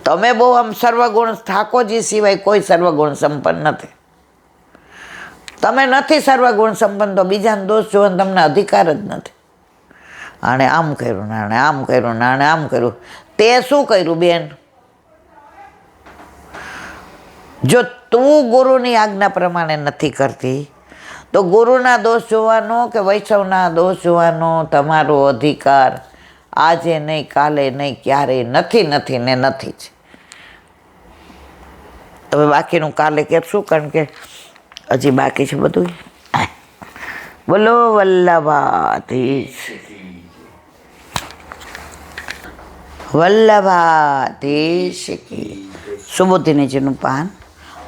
તમે બહુ આમ સર્વગુણ, ઠાકોરજી સિવાય કોઈ સર્વગુણ સંપન્ન નથી. તમે નથી સર્વગુણ સંપન્ન તો બીજાને દોષ જોવાનો તમને અધિકાર જ નથી. આણે આમ કર્યું ને આણે આમ કર્યું ને આણે આમ કર્યું. તે શું કર્યું બેન? જો તું ગુરુની આજ્ઞા પ્રમાણે નથી કરતી તો ગુરુના દોષ જોવાનો કે વૈષ્ણવના દોષ જોવાનો તમારો અધિકાર આજે નહીં, કાલે નહીં, ક્યારેય નથી, નથી ને નથી જ. હવે બાકીનું કાલે કહેશું, કારણ કે હજી બાકી છે બધું. બોલો વલ્લભાધીશ, વલ્લભાધીશ કી. સુબોધિનીજીનું પાન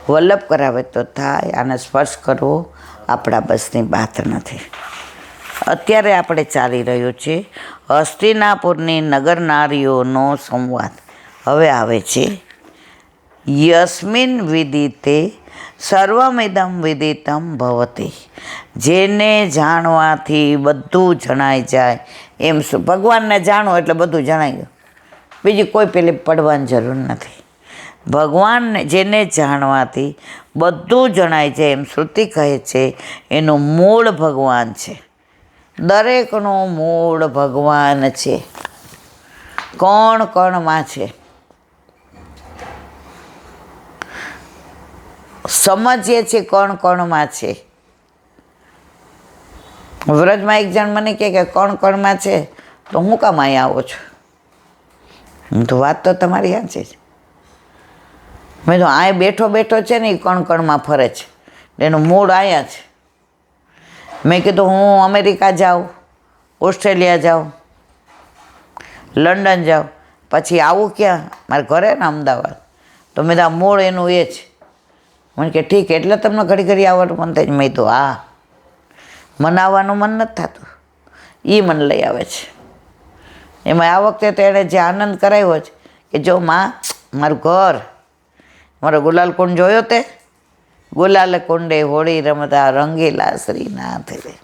વલ્લભ કરાવે તો થાય, આને સ્પર્શ કરવો આપણા બસની વાત નથી. અત્યારે આપણે ચાલી રહ્યો છે હસ્તિનાપુરની નગર નારીઓનો સંવાદ. હવે આવે છે યસ્મિન વિદિતે સર્વમિદમ વિદિતમ ભવતી. જેને જાણવાથી બધું જણાઈ જાય એમ. ભગવાનને જાણો એટલે બધું જણાઈ ગયું, બીજી કોઈ પેલી પડવાની જરૂર નથી. ભગવાનને જેને જાણવાથી બધું જણાય છે એમ શ્રુતિ કહે છે એનું મૂળ ભગવાન છે. દરેકનું મૂળ ભગવાન છે. કોણ કણમાં છે સમજીએ છીએ, કોણ કણમાં છે. વ્રજમાં એક જણ મને કહે કે કોણ કણમાં છે, તો હું કામ અહીંયા આવો છો? તો વાત તો તમારી સાચી છે. મેં તો આ બેઠો બેઠો છે ને એ કણ કણમાં ફરે છે, એનું મૂળ અહીંયા છે. મેં કીધું હું અમેરિકા જાઉં, ઓસ્ટ્રેલિયા જાઉં, લંડન જાઉં, પછી આવું ક્યાં? મારે ઘરે ને અમદાવાદ. તો મેં તો આ મૂળ એનું એ છે. મને કે ઠીક, એટલે તમને ઘડી ઘડી આવવાનું મન થાય. મેં તો હા, મને આવવાનું મન નથી થતું, એ મને લઈ આવે છે. એમાં આ વખતે તો એણે જે આનંદ કરાવ્યો છે કે જો માં, મારું ઘર, મારો ગુલાલ કુંડ જોયો તે? ગુલાલ કુંડે હોળી રમતા રંગીલા શ્રીનાથ રે.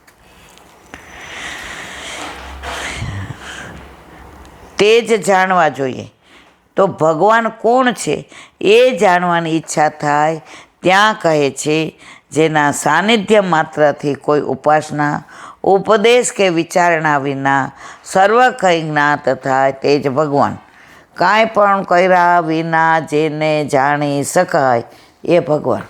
તે જ જાણવા જોઈએ. તો ભગવાન કોણ છે એ જાણવાની ઈચ્છા થાય ત્યાં કહે છે જેના સાનિધ્ય માત્રથી કોઈ ઉપાસના, ઉપદેશ કે વિચારણા વિના સર્વ કંઈ જ્ઞાત થાય તે જ ભગવાન. કાંઈ પણ કર્યા વિના જેને જાણી શકાય એ ભગવાન.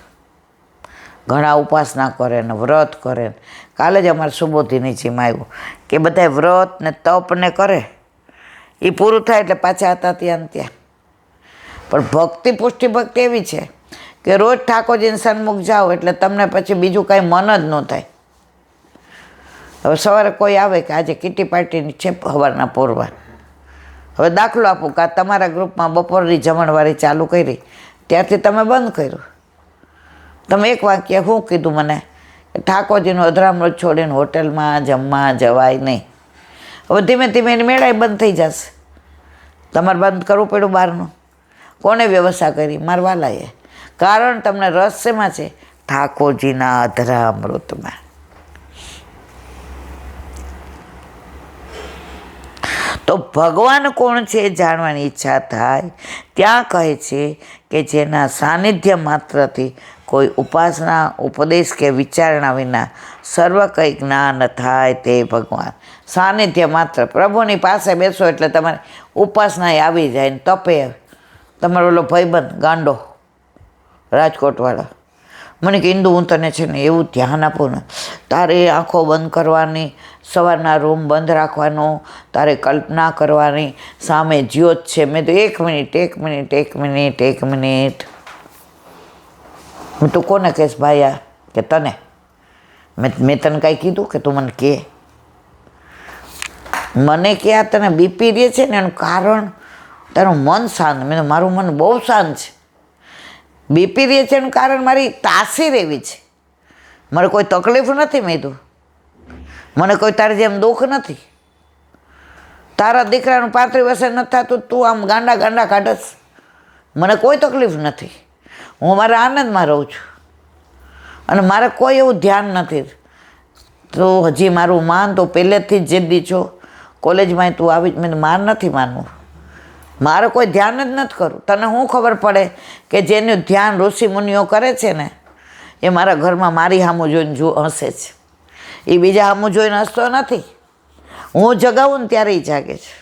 ઘણા ઉપાસના કરે ને વ્રત કરે. કાલે જ અમારે સુબોધિનીજીમાં આવ્યું કે બધા વ્રત ને તપ ને કરે, એ પૂરું થાય એટલે પાછા હતા ત્યાં ત્યાં. પણ ભક્તિ, પુષ્ટિ ભક્તિ એવી છે કે રોજ ઠાકોરજીને સન્મુખ જાઓ એટલે તમને પછી બીજું કાંઈ મન જ ન થાય. હવે સવારે કોઈ આવે કે આજે કીટી પાર્ટીની છે સવારના પોરવા, હવે દાખલો આપું કે તમારા ગ્રુપમાં બપોરની જમણવારી ચાલુ કરી, ત્યારથી તમે બંધ કર્યું. તમે એક વાક્ય શું કીધું મને? ઠાકોરજીનું અધરામૃત છોડીને હોટલમાં જમવા જવાય નહીં. હવે ધીમે ધીમે એની મેળાએ બંધ થઈ જશે. તમારે બંધ કરવું પડ્યું બહારનું. કોને વ્યવસ્થા કરી? મારા વાલાએ. કારણ તમને રસ શેમાં છે? ઠાકોરજીના અધરામૃતમાં. તો ભગવાન કોણ છે જાણવાની ઈચ્છા થાય ત્યાં કહે છે કે જેના સાનિધ્ય માત્રથી કોઈ ઉપાસના, ઉપદેશ કે વિચારણા વિના સર્વ કંઈ જ્ઞાન થાય તે ભગવાન. સાનિધ્ય માત્ર. પ્રભુની પાસે બેસો એટલે તમારી ઉપાસના આવી જાય ને તપે. તમારો ઓલો ભાઈબંધ ગાંડો રાજકોટવાળો મને કે ઇન્દુ, હું તને છે ને એવું ધ્યાન આપું ને, તારે આંખો બંધ કરવાની, સવારના રૂમ બંધ રાખવાનો, તારે કલ્પના કરવાની, સામે જ્યોત છે. મેં તો એક મિનિટ, એક મિનિટ, એક મિનિટ, એક મિનિટ. તું કોને કહેશ ભાઈ? આ કે તને મેં તને કાંઈ કીધું કે તું મને કહે? મને કે આ તને બીપી રહે છે ને એનું કારણ તારું મન શાંત. મેં મારું મન બહુ શાંત છે. બીપી રહે છે એનું કારણ મારી તાસીર એવી છે, મારે કોઈ તકલીફ નથી. મેં કીધું મને કોઈ તારી જેમ દુઃખ નથી. તારા દીકરાનું 35 વર્ષે નથી થતું, તું આમ ગાંડા ગાંડા કાઢસ. મને કોઈ તકલીફ નથી. હું મારા આનંદમાં રહું છું અને મારે કોઈ એવું ધ્યાન નથી. તો હજી મારું માન, તો પહેલેથી જ જિદ્દી છો. કોલેજમાં તું આવી જ. મેં માન નથી માનવું. મારે કોઈ ધ્યાન જ નથી કરવું. તને શું ખબર પડે કે જેનું ધ્યાન ઋષિ મુનિઓ કરે છે ને એ મારા ઘરમાં મારી સામું જોઈને હસે છે. એ બીજા સામું જોઈને હસતો નથી. હું જગાવું ને ત્યારે એ જાગે છે,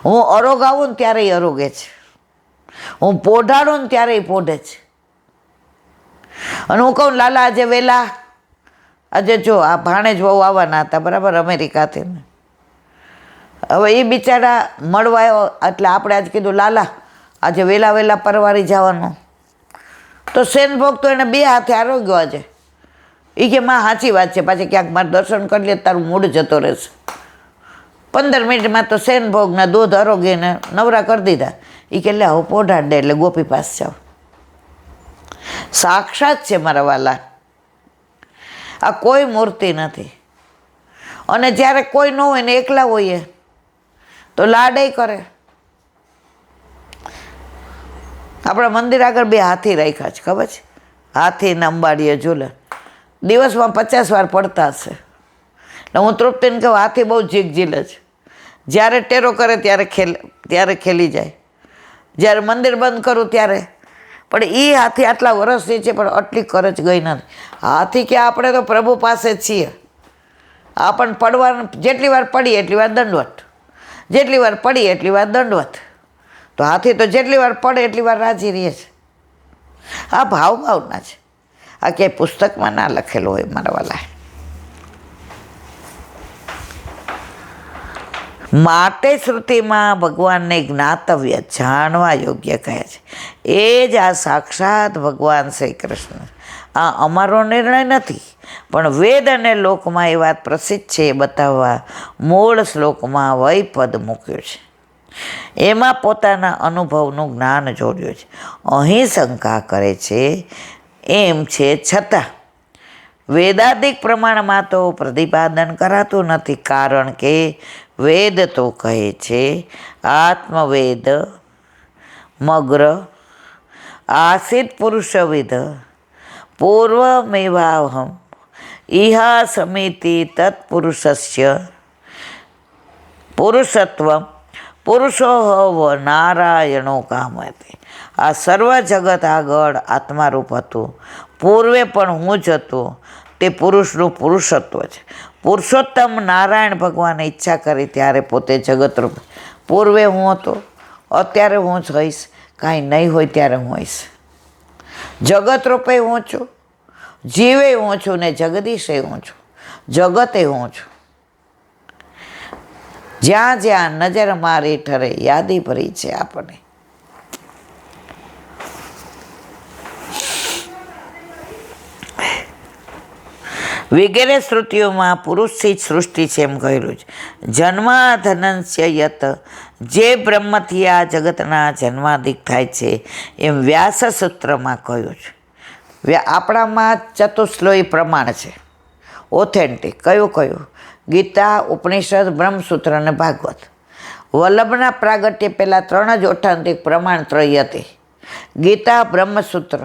હું અરોગાવું ને ત્યારે એ અરોગે છે, હું પોઢાડું ને ત્યારે એ પોઢે છે. અને હું કહું લાલા આજે વહેલા, આજે જો આ ભાણેજ બહુ આવવાના હતા બરાબર અમેરિકાથી, હવે એ બિચારા મળવા આવ્યો એટલે આપણે આજે કીધું લાલા આજે વહેલા વહેલા પરવારી જવાનું. તો સેનભોગ તો એને 2 હાથે આરોગ્યો આજે. એ કે માં સાચી વાત છે, પાછી ક્યાંક મારે દર્શન કરી લે તારું મૂડ જતો રહેશે. 15 મિનિટમાં તો સેનભોગના દૂધ આરોગીને નવરા કરી દીધા. એ કે લે હું પોઢાડ દે એટલે ગોપી પાસ જાવ. સાક્ષાત છે મારા વાલા, આ કોઈ મૂર્તિ નથી. અને જ્યારે કોઈ ન હોય ને એકલા હોઈએ તો લાડે કરે. આપણા મંદિર આગળ 2 હાથી રાખ્યા છે, ખબર છે? હાથીને અંબાડીએ ઝૂલે. દિવસમાં 50 વાર પડતા હશે. એટલે હું તૃપ્તિને કહું હાથી બહુ જીગ ઝીલે છે. જ્યારે ટેરો કરે ત્યારે ખેલી જાય, જ્યારે મંદિર બંધ કરું ત્યારે. પણ એ હાથી આટલા વર્ષથી છે પણ આટલી કરજ ગઈ નથી. હાથી કે આપણે તો પ્રભુ પાસે છીએ. આપણને પડવાનું જેટલી વાર પડી એટલી વાર દંડવત, જેટલી વાર પડી એટલી વાર દંડવત. તો હાથી તો જેટલી વાર પડે એટલી વાર રાજી રહે છે. આ ભાવના છે. આ ક્યાંય પુસ્તકમાં ના લખેલું હોય મારા વાલા. માટે શ્રુતિમાં ભગવાનને જ્ઞાતવ્ય જાણવા યોગ્ય કહે છે. એ જ આ સાક્ષાત ભગવાન શ્રી કૃષ્ણ. આ અમારો નિર્ણય નથી, પણ વેદ અને લોકમાં એ વાત પ્રસિદ્ધ છે એ બતાવવા મૂળ શ્લોકમાં વૈપદ મૂક્યું છે. એમાં પોતાના અનુભવનું જ્ઞાન જોડ્યું છે. અહીં શંકા કરે છે એમ છે છતાં વેદાદિક પ્રમાણમાં તો પ્રતિપાદન કરાતું નથી, કારણ કે વેદ તો કહે છે આત્મવેદ મગ્ર આસિત પુરુષવિદ પૂર્વમેવાહમ ઇહા સમિતિ તત્પુરુષસ્ય પુરુષત્વમ પુરુષોહવ નારાયણો કામતે. આ સર્વ જગત આગળ આત્મારૂપ હતું, પૂર્વે પણ હું જ હતો. તે પુરુષનું પુરુષત્વ છે. પુરુષોત્તમ નારાયણ ભગવાને ઈચ્છા કરી ત્યારે પોતે જગતરૂપ. પૂર્વે હું હતો, અત્યારે હું જ હોઈશ, કાંઈ નહીં હોય ત્યારે હું હોઈશ. જગત રૂપે હું છું, જીવે હું છું ને જગદીશે હું છું, જગતે હું છું. જ્યાં જ્યાં નજર મારી ઠરે યાદી ભરી છે આપણને. વગેરે શ્રુતિઓમાં પુરુષથી જ સૃષ્ટિ છે એમ કહેલું છે. જન્માધનસ્ય યત, જે બ્રહ્મથી આ જગતના જન્માદિક થાય છે એમ વ્યાસ સૂત્રમાં કહ્યું છે. આપણામાં ચતુશ્લોકી પ્રમાણ છે ઓથેન્ટિક. કયું? ગીતા, ઉપનિષદ, બ્રહ્મસૂત્ર અને ભાગવત. વલ્લભના પ્રાગટ્ય પહેલાં 3 જ ઓથેન્ટિક પ્રમાણ ત્રય હતી. ગીતા, બ્રહ્મસૂત્ર,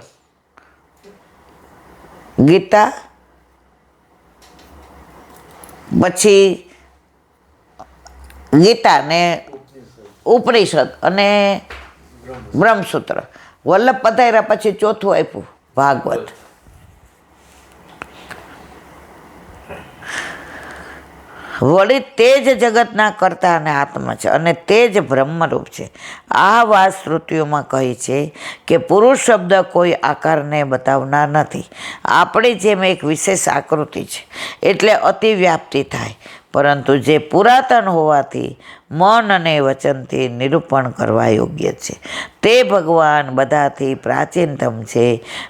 ગીતા પછી ગીતા ને ઉપનિષદ અને બ્રહ્મસૂત્ર. વલ્લભ પધાર્યા પછી ચોથું આપ્યું ભાગવત. વળી તે જ જગતના કર્તા અને આત્મા છે અને તે જ બ્રહ્મરૂપ છે. આ વાત શ્રુતિઓમાં કહી છે કે પુરુષ શબ્દ કોઈ આકારને બતાવનાર નથી. આપણી જેમ એક વિશેષ આકૃતિ છે એટલે અતિવ્યાપ્તિ થાય, પરંતુ જે પુરાતન હોવાથી મન અને વચનથી નિરૂપણ કરવા યોગ્ય છે તે ભગવાન બધાથી પ્રાચીનતમ છે.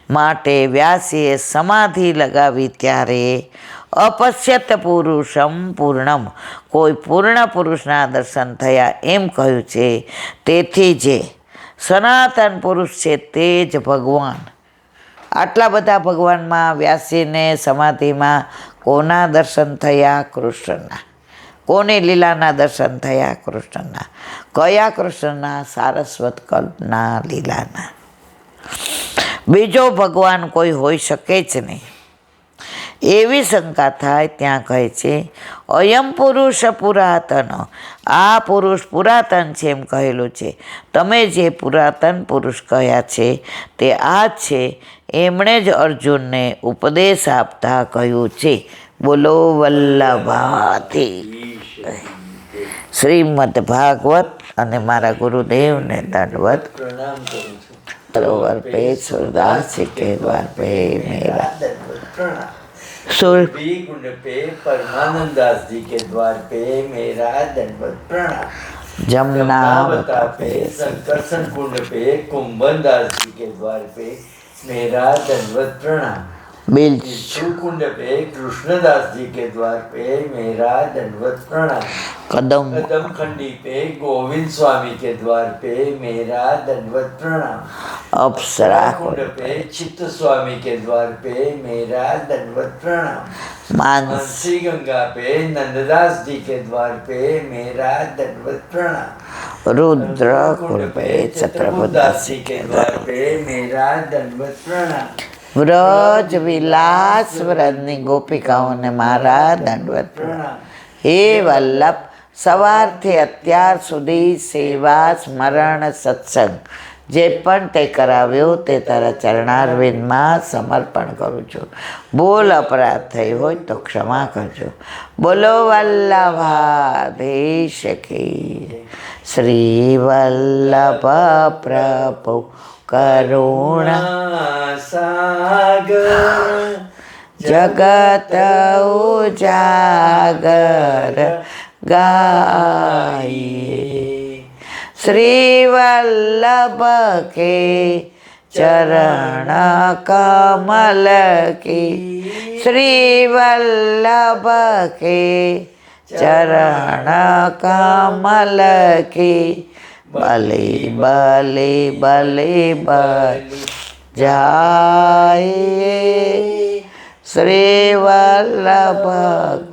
માટે વ્યાસીએ સમાધિ લગાવી ત્યારે અપશ્યત પુરુષમ પૂર્ણમ, કોઈ પૂર્ણ પુરુષના દર્શન થયા એમ કહ્યું છે. તેથી જે સનાતન પુરુષ છે તે જ ભગવાન. આટલા બધા ભગવાનમાં વ્યાસીને સમાધિમાં કોના દર્શન થયા? કૃષ્ણના. કોની લીલાના દર્શન થયા? કૃષ્ણના. કયા કૃષ્ણના? સારસ્વત કલ્પના લીલાના. બીજો ભગવાન કોઈ હોઈ શકે જ નહીં. એવી શંકા થાય ત્યાં કહે છે અયમ પુરુષ પુરાતન, આ પુરુષ પુરાતન છે એમ કહેલું છે. તમે જે પુરાતન પુરુષ કહ્યા છે તે આ જ છે. એમણે જ અર્જુનને ઉપદેશ આપતા કહ્યું છે. બોલો વલ્લભાથી. શ્રીમદ ભાગવત અને મારા ગુરુદેવને દંડવત प्रणाम करूं છું. सरोवर पे सूरदास जी के द्वार पे मेरा प्रणाम. सुर भी कुंड पे परमानंद दास जी के द्वार पे मेरा दंडवत प्रणाम. जमुनावता पे संकर्षण कुंड पे कुंभन दास जी के द्वार पे मेरा दंडवत प्रणाम. बिल बिच्छू कुंड पे कृष्णदास जी के द्वार पे मेरा दंडवत प्रणाम. कदम कदम खंडी पे गोविंद स्वामी के द्वार पे मेरा दंडवत प्रणाम. अप्सरा कुंड पे चित्त स्वामी के द्वार पे मेरा दंडवत प्रणाम. मानस मानसी गंगा पे नंददास जी के द्वार पे मेरा दंडवत प्रणाम. रुद्र कुंड पे छत्रपदास जी के द्वार पे मेरा दंडवत प्रणाम. વ્રજ વિલાસ વ્રજની ગોપિકાઓને મારા દંડવત પ્રણામ. હે વલ્લભ, સવારથી અત્યાર સુધી સેવા સ્મરણ સત્સંગ જે પણ તે કરાવ્યો તે તારા ચરણારવિંદમાં સમર્પણ કરું છું. બોલ અપરાધ થઈ હોય તો ક્ષમા કરજો. બોલો વલ્લભાધીશ કી. શ્રી વલ્લભ પ્રભુ કરુણા सागर જગત ઉજાગર ગાઈએ. શ્રી વલ્લભ કે ચરણ કમલ કી. શ્રી વલ્લભ કે ચરણ કમલ કી. બલી બલી બલી બલી જાય. શ્રી વલ્લભ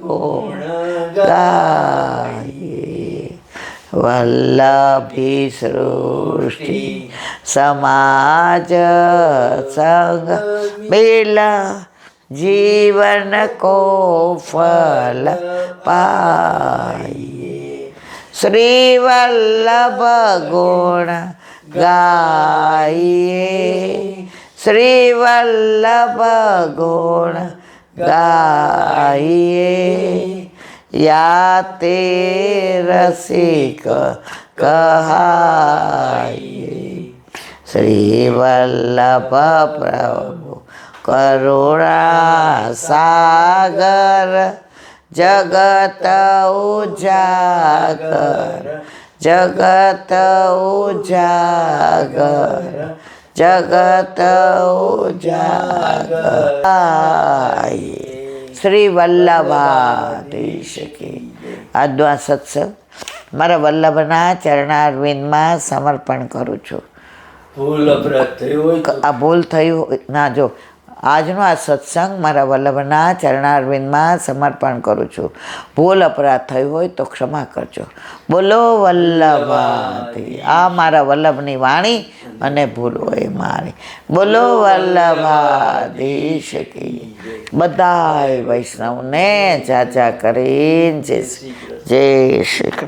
ગુણ ગાઈએ. વલ્લભી સૃષ્ટિ સમાજ સંગ બેલા જીવન કો ફલ પાઈએ. શ્રી વલ્લભ ગુણ ગાઈએ. શ્રી વલ્લભ ગુણ ગાઈએ. યા તે રસિક કહાઈએ. શ્રી વલ્લભ પ્રભુ કરુણા સાગર જગત ઉજાગર જગત ઉજાગર જગત ઉજાગર. શ્રી વલ્લભાધીશ કી. આજનો આ સત્સંગ મારા વલ્લભના ચરણારવિંદમાં સમર્પણ કરું છું. ભૂલ અપરાધ થયો હોય તો આ ભૂલ થયું ના, જો આજનો આ સત્સંગ મારા વલ્લભના ચરણારવિંદમાં સમર્પણ કરું છું. ભૂલ અપરાધ થયું હોય તો ક્ષમા કરજો. બોલો વલ્લભાથી. આ મારા વલ્લભની વાણી અને ભૂલ હોય મારી. બોલો વલ્લભાધીશ કી. બધાય વૈષ્ણવને જાજા કરીને જય શ્રી કૃષ્ણ.